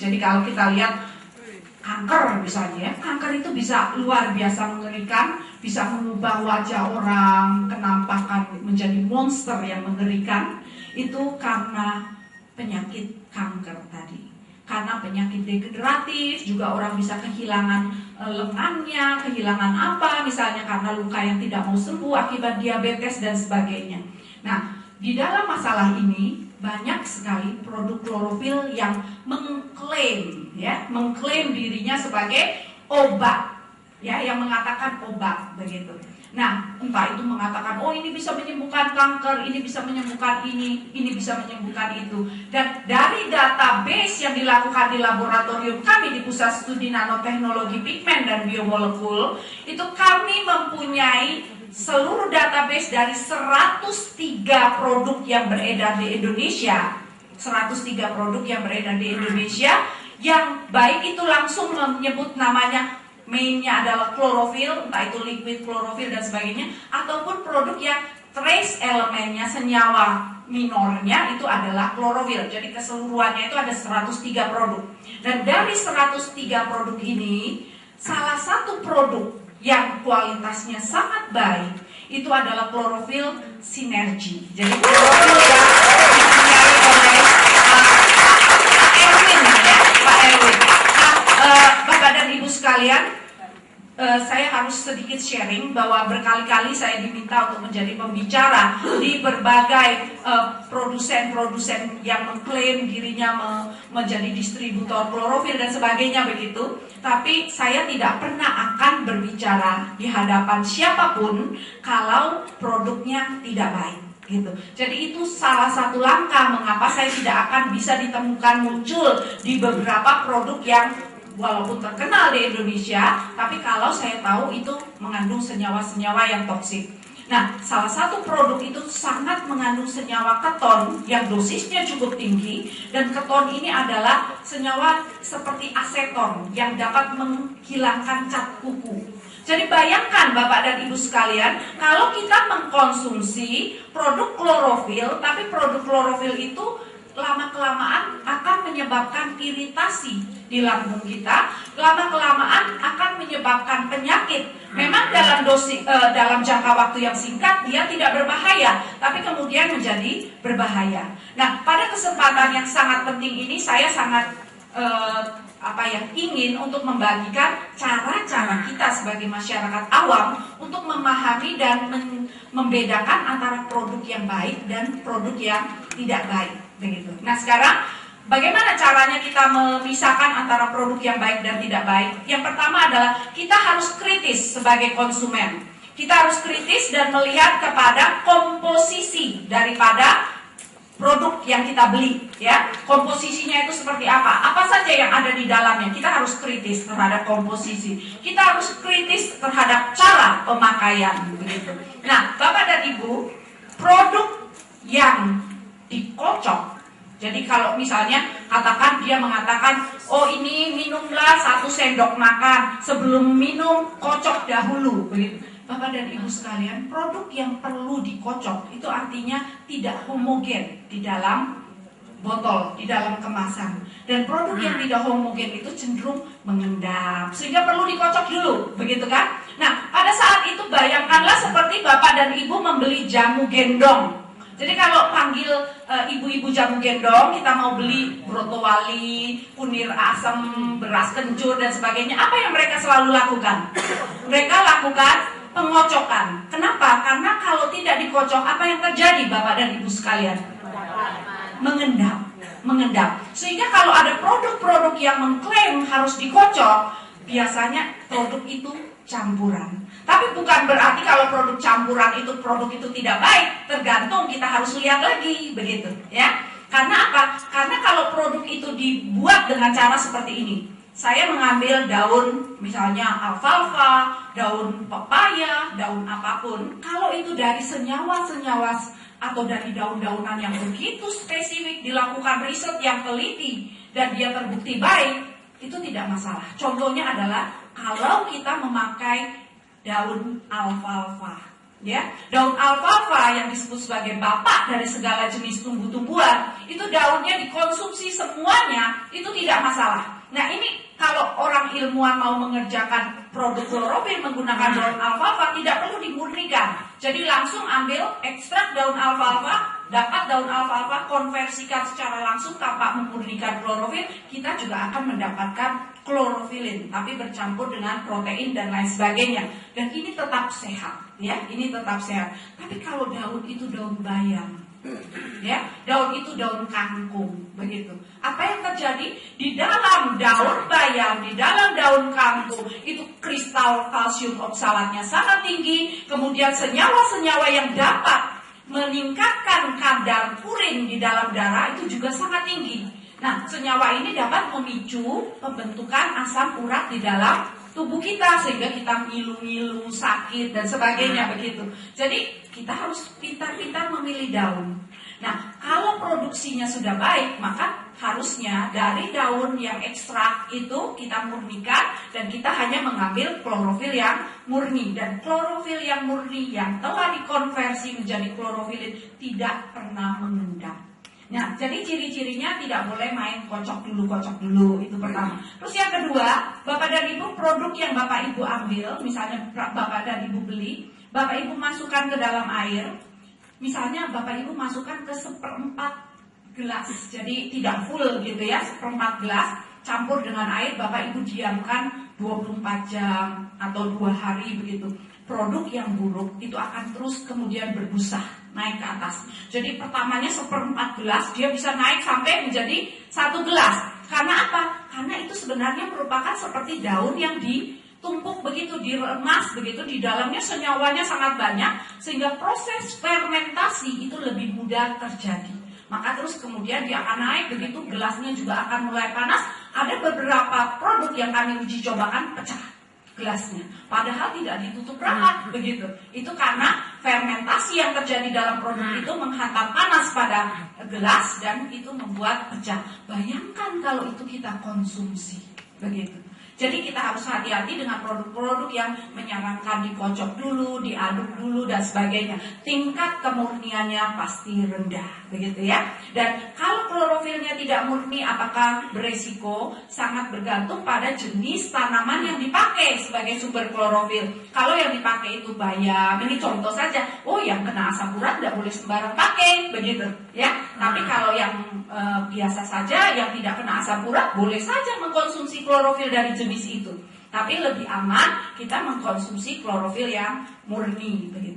Jadi kalau kita lihat kanker misalnya, kanker itu bisa luar biasa mengerikan, bisa mengubah wajah orang, kenampakan menjadi monster yang mengerikan. Itu karena penyakit kanker tadi. Karena penyakit degeneratif juga orang bisa kehilangan lengannya, kehilangan apa, misalnya karena luka yang tidak mau sembuh akibat diabetes dan sebagainya. Nah, di dalam masalah ini banyak sekali produk klorofil yang mengklaim dirinya sebagai obat, ya, yang mengatakan obat begitu. Nah, entah itu mengatakan, oh ini bisa menyembuhkan kanker, ini bisa menyembuhkan ini bisa menyembuhkan itu. Dan dari database yang dilakukan di laboratorium kami di Pusat Studi Nanoteknologi Pigmen dan Biomolekul, itu kami mempunyai seluruh database dari 103 produk yang beredar di Indonesia. 103 produk yang beredar di Indonesia, yang baik itu langsung menyebut namanya, mainnya adalah klorofil, entah itu liquid klorofil dan sebagainya, ataupun produk yang trace elemennya, senyawa minornya itu adalah klorofil. Jadi keseluruhannya itu ada 103 produk. Dan dari 103 produk ini, salah satu produk yang kualitasnya sangat baik itu adalah klorofil sinergi. Jadi klorofil yang dipunyai oleh Pak Erwin. Nah, Bapak dan Ibu sekalian, saya harus sedikit sharing bahwa berkali-kali saya diminta untuk menjadi pembicara di berbagai produsen-produsen yang mengklaim dirinya menjadi distributor klorofil dan sebagainya begitu. Tapi saya tidak pernah akan berbicara di hadapan siapapun kalau produknya tidak baik gitu. Jadi itu salah satu langkah mengapa saya tidak akan bisa ditemukan muncul di beberapa produk yang walaupun terkenal di Indonesia, tapi kalau saya tahu itu mengandung senyawa-senyawa yang toksik. Nah, salah satu produk itu sangat mengandung senyawa keton yang dosisnya cukup tinggi, dan keton ini adalah senyawa seperti aseton yang dapat menghilangkan cat kuku. Jadi bayangkan Bapak dan Ibu sekalian, kalau kita mengkonsumsi produk klorofil, tapi produk klorofil itu lama-kelamaan akan menyebabkan iritasi di lambung kita, lama-kelamaan akan menyebabkan penyakit. Memang dalam jangka waktu yang singkat dia tidak berbahaya, tapi kemudian menjadi berbahaya. Nah, pada kesempatan yang sangat penting ini saya sangat ingin untuk membagikan cara-cara kita sebagai masyarakat awam untuk memahami dan membedakan antara produk yang baik dan produk yang tidak baik. Begitu. Nah, sekarang bagaimana caranya kita memisahkan antara produk yang baik dan tidak baik? Yang pertama adalah kita harus kritis sebagai konsumen. Kita harus kritis dan melihat kepada komposisi daripada produk yang kita beli, ya. Komposisinya itu seperti apa? Apa saja yang ada di dalamnya? Kita harus kritis terhadap komposisi. Kita harus kritis terhadap cara pemakaian, begitu. Nah, Bapak dan Ibu, produk yang dikocok. Jadi kalau misalnya katakan dia mengatakan, oh ini minumlah 1 sendok makan, sebelum minum kocok dahulu, begitu. Bapak dan Ibu sekalian, produk yang perlu dikocok itu artinya tidak homogen di dalam botol, di dalam kemasan. Dan produk yang tidak homogen itu cenderung mengendap, sehingga perlu dikocok dulu, begitu kan? Nah, pada saat itu bayangkanlah seperti Bapak dan Ibu membeli jamu gendong. Jadi kalau panggil ibu-ibu jamu gendong, kita mau beli broto wali, kunir asam, beras kencur dan sebagainya, apa yang mereka selalu lakukan? Mereka lakukan pengocokan. Kenapa? Karena kalau tidak dikocok, apa yang terjadi Bapak dan Ibu sekalian? Mengendap. Sehingga kalau ada produk-produk yang mengklaim harus dikocok, biasanya produk itu campuran. Tapi bukan berarti kalau produk campuran itu produk itu tidak baik. Tergantung, kita harus lihat lagi, begitu, ya. Karena apa? Karena kalau produk itu dibuat dengan cara seperti ini. Saya mengambil daun, misalnya alfalfa, daun pepaya, daun apapun. Kalau itu dari senyawa-senyawa atau dari daun-daunan yang begitu spesifik, dilakukan riset yang teliti dan dia terbukti baik, itu tidak masalah. Contohnya adalah kalau kita memakai daun alfalfa, Ya, daun alfalfa yang disebut sebagai bapak dari segala jenis tumbuh-tumbuhan, itu daunnya dikonsumsi semuanya, itu tidak masalah. Nah, ini kalau orang ilmuwan mau mengerjakan produk klorofil menggunakan daun alfalfa tidak perlu dimurnikan. Jadi langsung ambil ekstrak daun alfalfa, dapat daun alfalfa, konversikan secara langsung tanpa memurnikan klorofil, kita juga akan mendapatkan klorofilin, tapi bercampur dengan protein dan lain sebagainya. Dan ini tetap sehat, ya, ini tetap sehat. Tapi kalau daun itu daun bayam, ya, daun itu daun kangkung, begitu. Apa yang terjadi di dalam daun bayam, di dalam daun kangkung itu kristal kalsium oksalatnya sangat tinggi, kemudian senyawa-senyawa yang dapat meningkatkan kadar purin di dalam darah itu juga sangat tinggi. Nah, senyawa ini dapat memicu pembentukan asam urat di dalam tubuh kita sehingga kita ngilu-ngilu, sakit dan sebagainya begitu. Jadi kita harus pintar-pintar memilih daun. Nah, kalau produksinya sudah baik, maka harusnya dari daun yang ekstrak itu kita murnikan dan kita hanya mengambil klorofil yang murni. Dan klorofil yang murni yang telah dikonversi menjadi klorofilin tidak pernah mengendap. Nah, jadi ciri-cirinya tidak boleh main kocok dulu, itu pertama. Terus yang kedua, Bapak dan Ibu, produk yang Bapak Ibu ambil, misalnya Bapak dan Ibu beli, Bapak Ibu masukkan ke dalam air, misalnya Bapak Ibu masukkan ke 1/4 gelas, jadi tidak full gitu ya, 1/4 gelas, campur dengan air, Bapak Ibu diamkan 24 jam atau 2 hari begitu. Produk yang buruk itu akan terus kemudian berbusa naik ke atas. Jadi pertamanya 1/4 gelas, dia bisa naik sampai menjadi 1 gelas. Karena apa? Karena itu sebenarnya merupakan seperti daun yang ditumpuk begitu, diremas begitu, di dalamnya senyawanya sangat banyak, sehingga proses fermentasi itu lebih mudah terjadi. Maka terus kemudian dia akan naik begitu, gelasnya juga akan mulai panas. Ada beberapa produk yang kami uji cobakan pecah gelasnya, padahal tidak ditutup rapat begitu. Itu karena fermentasi yang terjadi dalam produk itu menghantam panas pada gelas dan itu membuat pecah. Bayangkan kalau itu kita konsumsi begitu. Jadi kita harus hati-hati dengan produk-produk yang menyarankan dikocok dulu, diaduk dulu dan sebagainya. Tingkat kemurniannya pasti rendah, begitu ya. Dan kalau klorofilnya tidak murni, apakah beresiko? Sangat bergantung pada jenis tanaman yang dipakai sebagai sumber klorofil. Kalau yang dipakai itu bayam, ini contoh saja. Oh, yang kena asam urat tidak boleh sembarang pakai, begitu ya. Tapi kalau yang biasa saja, yang tidak kena asam urat, boleh saja mengkonsumsi klorofil dari jenis itu. Tapi lebih aman kita mengkonsumsi klorofil yang murni begitu.